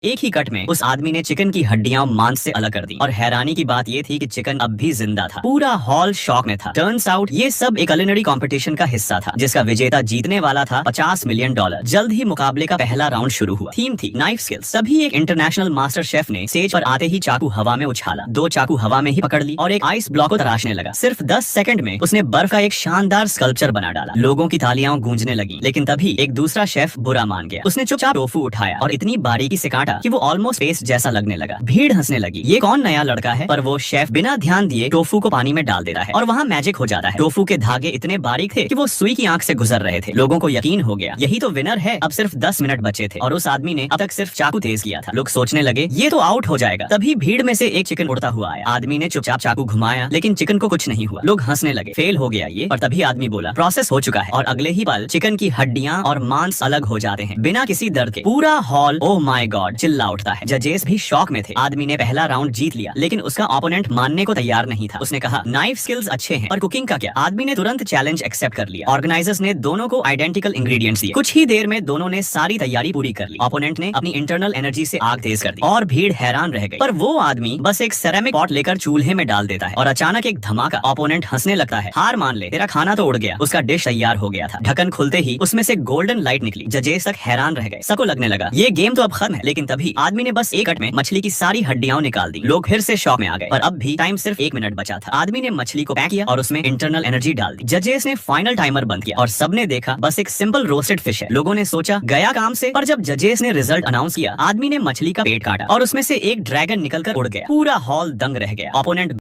एक ही कट में उस आदमी ने चिकन की हड्डियां मांस से अलग कर दी और हैरानी की बात ये थी कि चिकन अब भी जिंदा था। पूरा हॉल शॉक में था। टर्न्स आउट ये सब एक कुलिनरी कंपटीशन का हिस्सा था जिसका विजेता जीतने वाला था $50 मिलियन। जल्द ही मुकाबले का पहला राउंड शुरू हुआ। थीम थी नाइफ स्किल्स। सभी एक इंटरनेशनल मास्टर शेफ ने स्टेज पर आते ही चाकू हवा में उछाला, 2 चाकू हवा में ही पकड़ ली और एक आइस ब्लॉक को तराशने लगा। सिर्फ 10 सेकंड में उसने बर्फ का एक शानदार स्कल्पचर बना डाला। लोगों की तालियां गूंजने लगी, लेकिन तभी एक दूसरा शेफ बुरा मान गया। उसने चुपचाप टोफू उठाया और इतनी बारीकी से काटा कि वो ऑलमोस्ट पेस्ट जैसा लगने लगा। भीड़ हंसने लगी, ये कौन नया लड़का है? पर वो शेफ बिना ध्यान दिए टोफू को पानी में डाल देता है और वहाँ मैजिक हो जाता है। टोफू के धागे इतने बारीक थे कि वो सुई की आंख से गुजर रहे थे। लोगों को यकीन हो गया, यही तो विनर है। अब सिर्फ 10 मिनट बचे थे और उस आदमी ने अब तक सिर्फ चाकू तेज किया था। लोग सोचने लगे ये तो आउट हो जाएगा। तभी भीड़ में से एक चिकन उड़ता हुआ आया। आदमी ने चुपचाप चाकू घुमाया, लेकिन चिकन को कुछ नहीं हुआ। लोग हंसने लगे, फेल हो गया ये। और तभी आदमी बोला प्रोसेस हो चुका है। और अगले ही पल चिकन की हड्डियां और मांस अलग हो जाते हैं बिना किसी दर्द के। पूरा हॉल ओह माय गॉड चिल्ला उठता है। जजेस भी शॉक में थे। आदमी ने पहला राउंड जीत लिया, लेकिन उसका ओपोनेंट मानने को तैयार नहीं था। उसने कहा नाइफ स्किल्स अच्छे हैं पर कुकिंग का क्या? आदमी ने तुरंत चैलेंज एक्सेप्ट कर लिया। ऑर्गेनाइजर्स ने दोनों को आइडेंटिकल इंग्रेडिएंट्स दिए। कुछ ही देर में दोनों ने सारी तैयारी पूरी कर ली। ओपोनेंट ने अपनी इंटरनल एनर्जी से आग तेज कर दी और भीड़ हैरान रह गई। पर वो आदमी बस एक सेरेमिक पॉट लेकर चूल्हे में डाल देता है और अचानक एक धमाका। ओपोनेंट हंसने लगता है, हार मान ले, तेरा खाना तो उड़ गया। उसका डिश तैयार हो गया था। ढक्कन खुलते ही उसमें से गोल्डन लाइट निकली। जजेस तक हैरान रह गए। सबको लगने लगा ये गेम तो अब खत्म है। लेकिन तभी आदमी ने बस एक कट में मछली की सारी हड्डियां निकाल दी। लोग फिर से शॉक में आ गए। पर अब भी टाइम सिर्फ 1 मिनट बचा था। आदमी ने मछली को पैक किया और उसमें इंटरनल एनर्जी डाल दी। जजेस ने फाइनल टाइमर बंद किया और सबने देखा बस एक सिंपल रोस्टेड फिश है। लोगों ने सोचा गया काम से। पर जब जजेस ने रिजल्ट अनाउंस किया, आदमी ने मछली का पेट काटा और उसमें से एक ड्रैगन निकलकर उड़ गया। पूरा हॉल दंग रह गया। ओपोनेंट